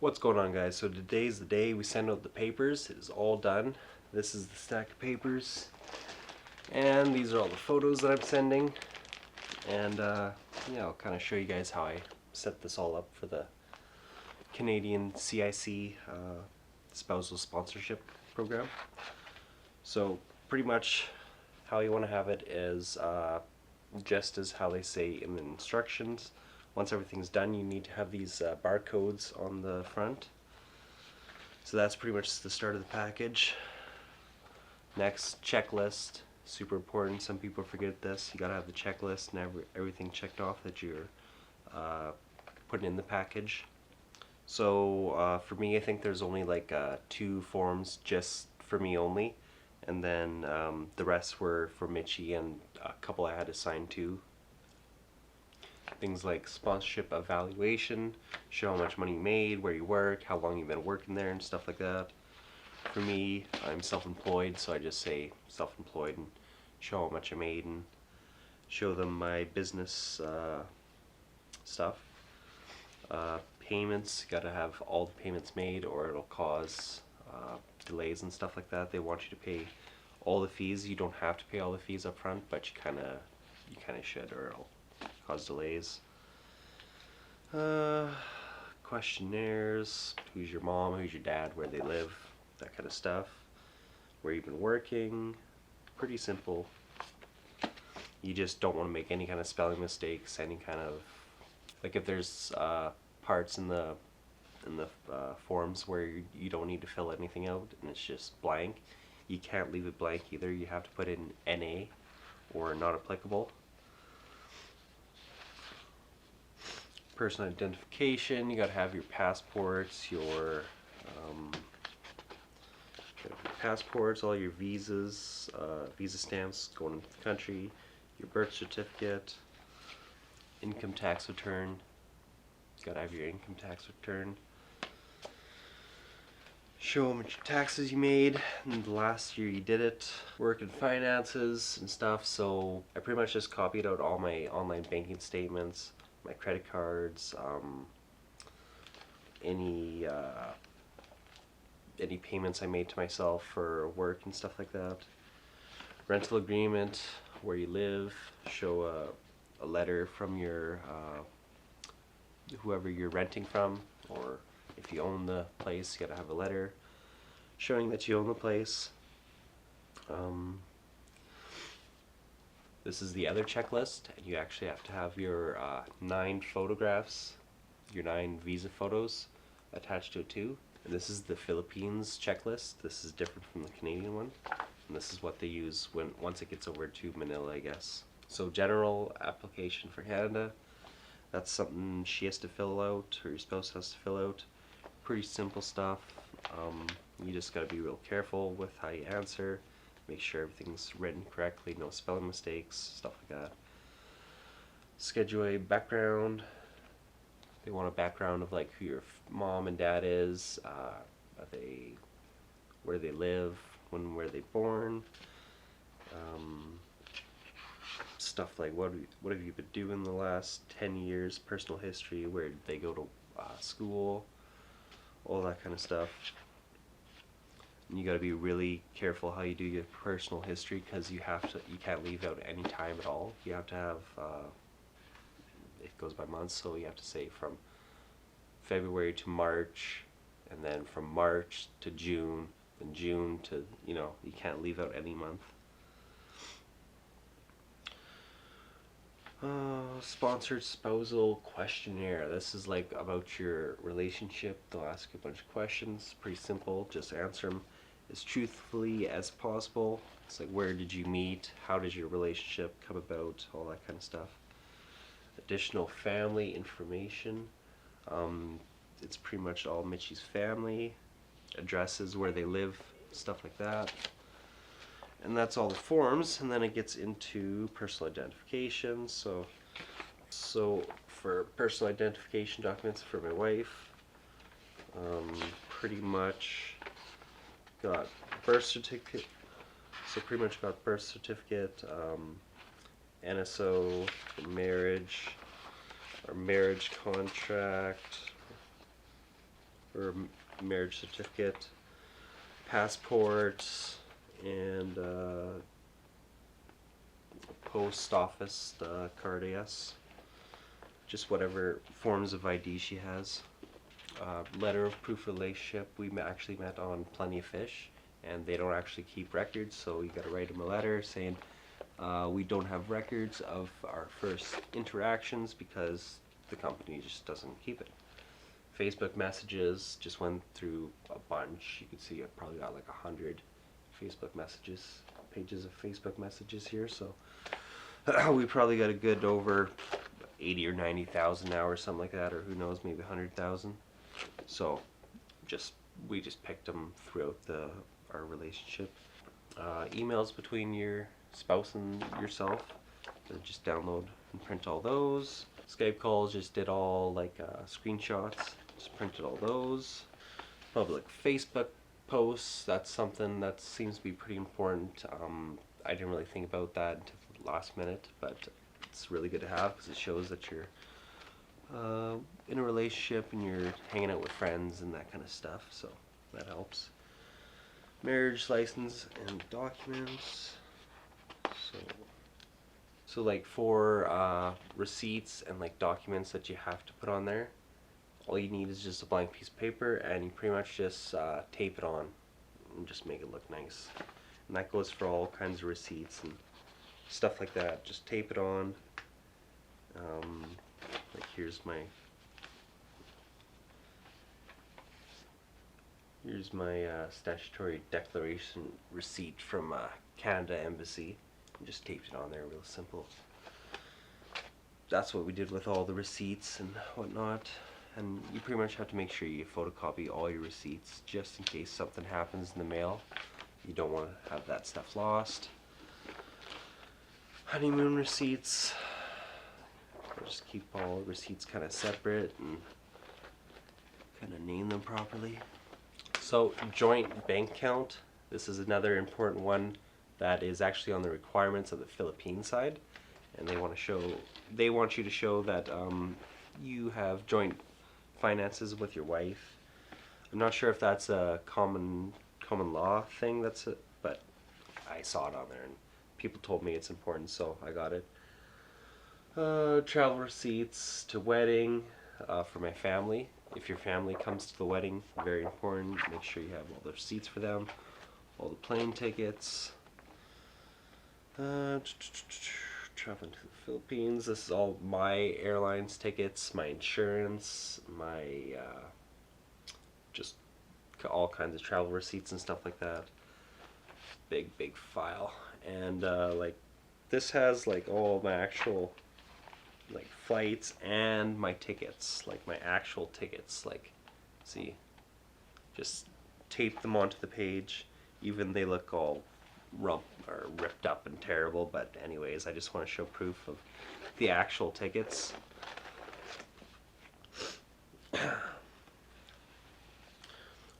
What's going on, guys? So today's the day we send out the papers. It is all done. This is the stack of papers, and these are all the photos that I'm sending. And yeah, I'll kind of show you guys how I set this all up for the Canadian CIC spousal sponsorship program. So pretty much how you want to have it is just as how they say in the instructions. Once everything's done, you need to have these barcodes on the front. So that's pretty much the start of the package. Next, checklist. Super important. Some people forget this. You gotta have the checklist and everything checked off that you're putting in the package. So for me, I think there's only like 2 forms just for me only, and then the rest were for Mitchie and a couple I had to sign to. Things like sponsorship evaluation, show how much money you made, where you work, how long you've been working there, and stuff like that. For me, I'm self-employed, so I just say self-employed and show how much I made and show them my business stuff. Payments, gotta have all the payments made or it'll cause delays and stuff like that. They want you to pay all the fees. You don't have to pay all the fees up front, but you kinda should, or it'll cause delays. Questionnaires, who's your mom, who's your dad, where they live, that kind of stuff. Where you've been working, pretty simple. You just don't want to make any kind of spelling mistakes, any kind of, like if there's parts in the forms where you don't need to fill anything out and it's just blank, you can't leave it blank either. You have to put in NA or not applicable. Personal identification, you gotta have your passports, your all your visas, visa stamps going into the country, your birth certificate, income tax return, you gotta have your income tax return. Show how much taxes you made in the last year you did it. Work and finances and stuff, so I pretty much just copied out all my online banking statements, my credit cards, any payments I made to myself for work and stuff like that. Rental agreement, where you live, show a letter from your whoever you're renting from, or if you own the place, you gotta have a letter showing that you own the place. This is the other checklist, and you actually have to have your 9 photographs, your 9 visa photos attached to it too. And this is the Philippines checklist. This is different from the Canadian one, and this is what they use once it gets over to Manila, I guess. So general application for Canada, that's something she has to fill out, or your spouse has to fill out. Pretty simple stuff. You just gotta be real careful with how you answer. Make sure everything's written correctly, no spelling mistakes, stuff like that. Schedule a background. They want a background of like who your mom and dad is, where they live, where they born, stuff like what have you been doing the last 10 years, personal history, where did they go to school, all that kind of stuff. And you got to be really careful how you do your personal history, because you can't leave out any time at all. You have to have it goes by months, so you have to say from February to March, and then from March to June, and June to, you can't leave out any month. Sponsored spousal questionnaire. This is like about your relationship. They'll ask you a bunch of questions. Pretty simple. Just answer them as truthfully as possible. It's like, where did you meet? How did your relationship come about? All that kind of stuff. Additional family information. It's pretty much all Mitchie's family. Addresses, where they live, stuff like that. And that's all the forms, and then it gets into personal identification. So for personal identification documents for my wife, pretty much got birth certificate. So pretty much got birth certificate, NSO, marriage, our marriage contract, or marriage certificate, passport, and post office card, I guess. Just whatever forms of ID she has. Letter of proof of relationship. We actually met on Plenty of Fish, and they don't actually keep records, so you got to write them a letter saying we don't have records of our first interactions because the company just doesn't keep it. Facebook messages, just went through a bunch. You can see I've probably got like 100 Facebook messages, pages of Facebook messages here, so we probably got a good over 80 or 90,000 now or something like that, or who knows, maybe 100,000. So we just picked them throughout our relationship. Emails between your spouse and yourself, so just download and print all those. Skype calls, just did all like screenshots, just printed all those. Public Facebook posts, that's something that seems to be pretty important. I didn't really think about that until the last minute, but it's really good to have because it shows that you're in a relationship and you're hanging out with friends and that kind of stuff, so that helps. Marriage license and documents. So like for receipts and like documents that you have to put on there, all you need is just a blank piece of paper, and you pretty much just tape it on and just make it look nice. And that goes for all kinds of receipts and stuff like that. Just tape it on. Like here's my statutory declaration receipt from Canada Embassy. I just taped it on there, real simple. That's what we did with all the receipts and whatnot. And you pretty much have to make sure you photocopy all your receipts just in case something happens in the mail. You don't want to have that stuff lost. Honeymoon receipts. I'll just keep all receipts kind of separate and kind of name them properly. So joint bank account. This is another important one that is actually on the requirements of the Philippine side, and they want you to show that you have joint finances with your wife. I'm not sure if that's a common law thing, but I saw it on there and people told me it's important, so I got it. Travel receipts to wedding for my family. If your family comes to the wedding, very important. Make sure you have all the receipts for them, all the plane tickets. Traveling to the Philippines. This is all my airlines tickets, my insurance, my just all kinds of travel receipts and stuff like that. Big file. And like this has like all my actual like flights and my tickets, like my actual tickets. Like, see, just tape them onto the page. Even they look all ripped up and terrible, but anyways, I just want to show proof of the actual tickets.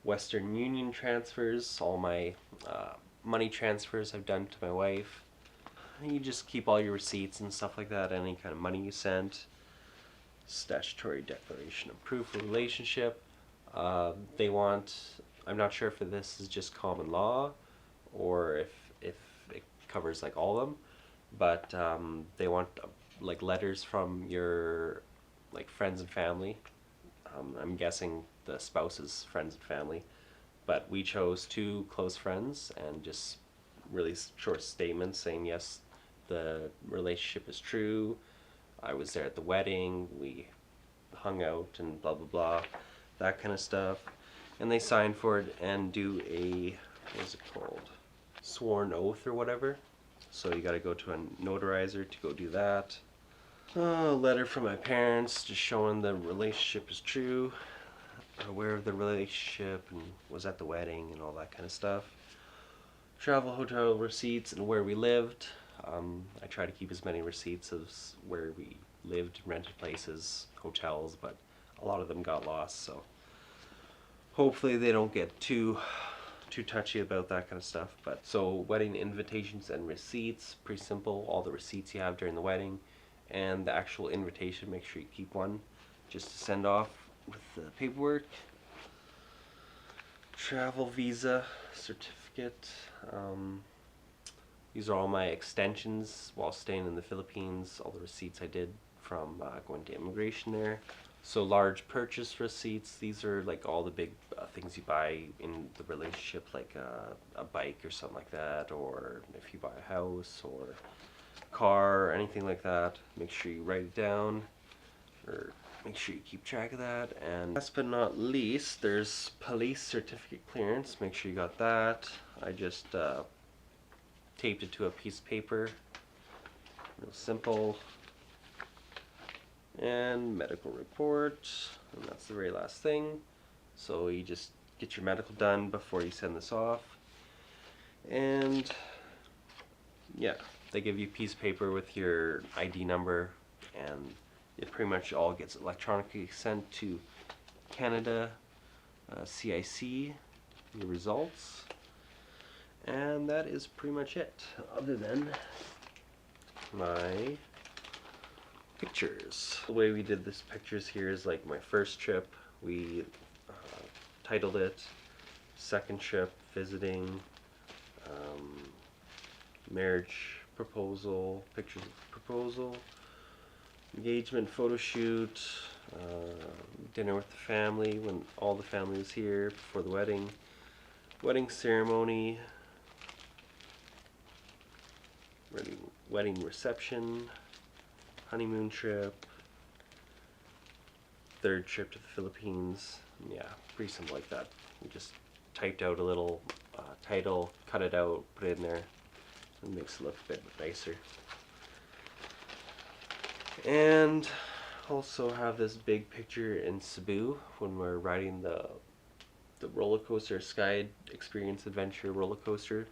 Western Union transfers, all my money transfers I've done to my wife. You just keep all your receipts and stuff like that, any kind of money you sent. Statutory declaration of proof of relationship. They want, I'm not sure if this is just common law or if it covers like all of them, but they want like letters from your like friends and family. I'm guessing the spouse's friends and family, but we chose 2 close friends and just really short statements saying yes, the relationship is true, I was there at the wedding, we hung out and blah blah blah, that kind of stuff. And they sign for it and do a, what is it called, sworn oath or whatever. So you got to go to a notarizer to go do that. A letter from my parents just showing the relationship is true, aware of the relationship and was at the wedding and all that kind of stuff. Travel hotel receipts and where we lived. I try to keep as many receipts as where we lived, rented places, hotels, but a lot of them got lost, so hopefully they don't get too touchy about that kind of stuff. But so wedding invitations and receipts, pretty simple. All the receipts you have during the wedding and the actual invitation, make sure you keep one just to send off with the paperwork. travel visa certificate. These are all my extensions while staying in the Philippines, all the receipts I did from going to immigration there. So large purchase receipts, these are like all the big things you buy in the relationship, like a bike or something like that, or if you buy a house or car or anything like that. Make sure you write it down, or make sure you keep track of that. And last but not least, there's police certificate clearance. Make sure you got that. I just taped it to a piece of paper, real simple. And medical report, and that's the very last thing. So you just get your medical done before you send this off. And yeah, they give you a piece of paper with your ID number, and it pretty much all gets electronically sent to Canada, CIC, your results. And that is pretty much it, other than my pictures. The way we did this pictures here is like my first trip, we titled it. Second trip, visiting, marriage proposal, pictures of the proposal, engagement photo shoot, dinner with the family when all the family was here before the wedding, wedding ceremony, wedding reception, honeymoon trip, third trip to the Philippines. Yeah, pretty simple like that. We just typed out a little title, cut it out, put it in there. It makes it look a bit nicer. And also have this big picture in Cebu when we're riding the roller coaster, Sky Experience Adventure roller coaster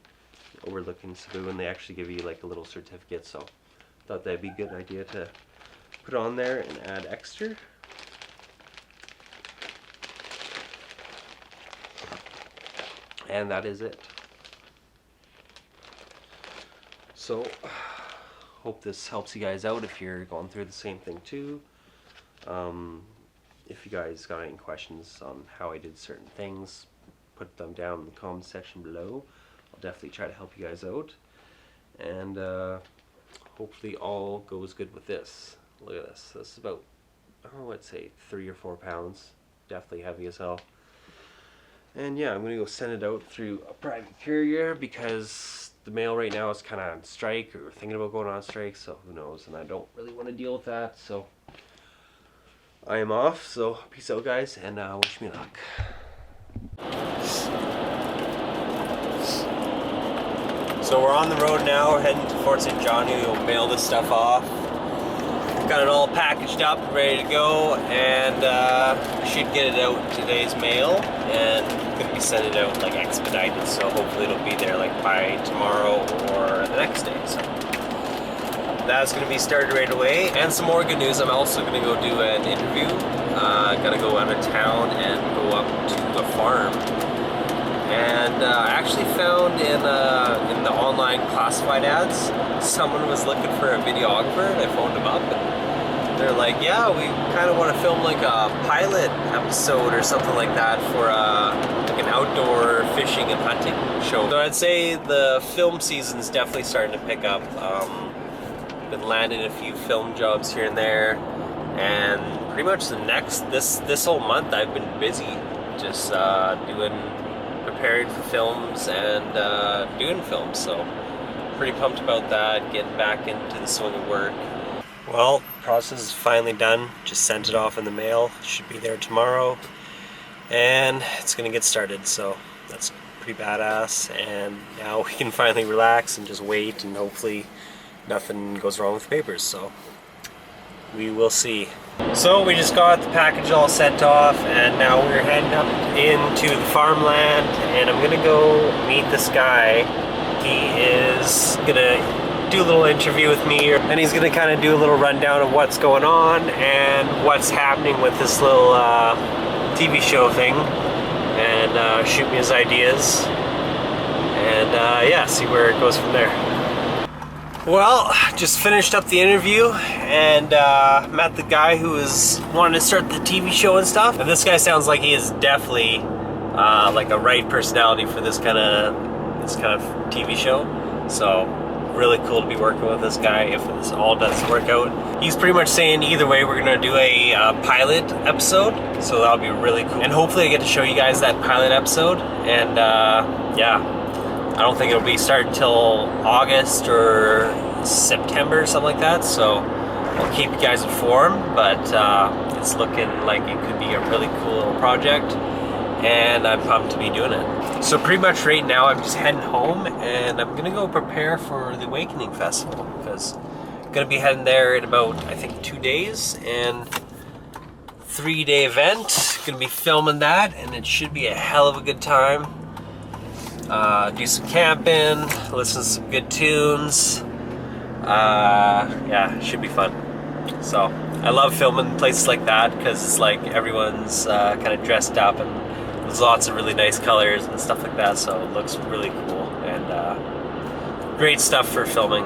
overlooking Cebu, and they actually give you like a little certificate, so thought that'd be a good idea to put on there and add extra. And that is it. So hope this helps you guys out if you're going through the same thing too. If you guys got any questions on how I did certain things, put them down in the comment section below. I'll definitely try to help you guys out. And hopefully all goes good with this. Look at this. This is about, oh, I'd say 3 or 4 pounds. Definitely heavy as hell. And yeah, I'm going to go send it out through a private carrier because the mail right now is kind of on strike, or thinking about going on strike, so who knows. And I don't really want to deal with that, so I am off. So peace out, guys, and wish me luck. So we're on the road now, we're heading to Fort St. John. We'll mail this stuff off. Got it all packaged up, ready to go, and should get it out in today's mail, and gonna be sending it out like expedited, so hopefully it'll be there like by tomorrow or the next day. So that's gonna be started right away. And some more good news, I'm also gonna go do an interview. Gotta go out of town and go up to a farm. And I actually found in the online classified ads, someone was looking for a videographer, and I phoned them up, and they're like, yeah, we kind of want to film like a pilot episode or something like that for like an outdoor fishing and hunting show. So I'd say the film season's definitely starting to pick up. Been landing a few film jobs here and there, and pretty much this whole month I've been busy just preparing for films and doing films, so pretty pumped about that, getting back into the swing of work. Well, process is finally done, just sent it off in the mail, should be there tomorrow, and it's gonna get started, so that's pretty badass. And now we can finally relax and just wait, and hopefully nothing goes wrong with the papers, so we will see. So we just got the package all sent off, and now we're heading up into the farmland, and I'm gonna go meet this guy. He is gonna do a little interview with me, and he's gonna kind of do a little rundown of what's going on and what's happening with this little TV show thing, and shoot me his ideas, and yeah, see where it goes from there. Well, just finished up the interview and met the guy who was wanting to start the TV show and stuff. And this guy sounds like he is definitely like a right personality for this kind of TV show. So really cool to be working with this guy if this all does work out. He's pretty much saying either way we're gonna do a pilot episode, so that'll be really cool. And hopefully I get to show you guys that pilot episode. And yeah, I don't think it'll be starting until August or September or something like that. So I'll keep you guys informed, but it's looking like it could be a really cool little project, and I'm pumped to be doing it. So pretty much right now I'm just heading home, and I'm gonna go prepare for the Awakening Festival, because I'm gonna be heading there in about, I think, 2 days, and 3-day event. Gonna be filming that, and it should be a hell of a good time. Do some camping, listen to some good tunes. Yeah, it should be fun. So I love filming places like that, because it's like everyone's kind of dressed up, and there's lots of really nice colors and stuff like that, so it looks really cool, and great stuff for filming.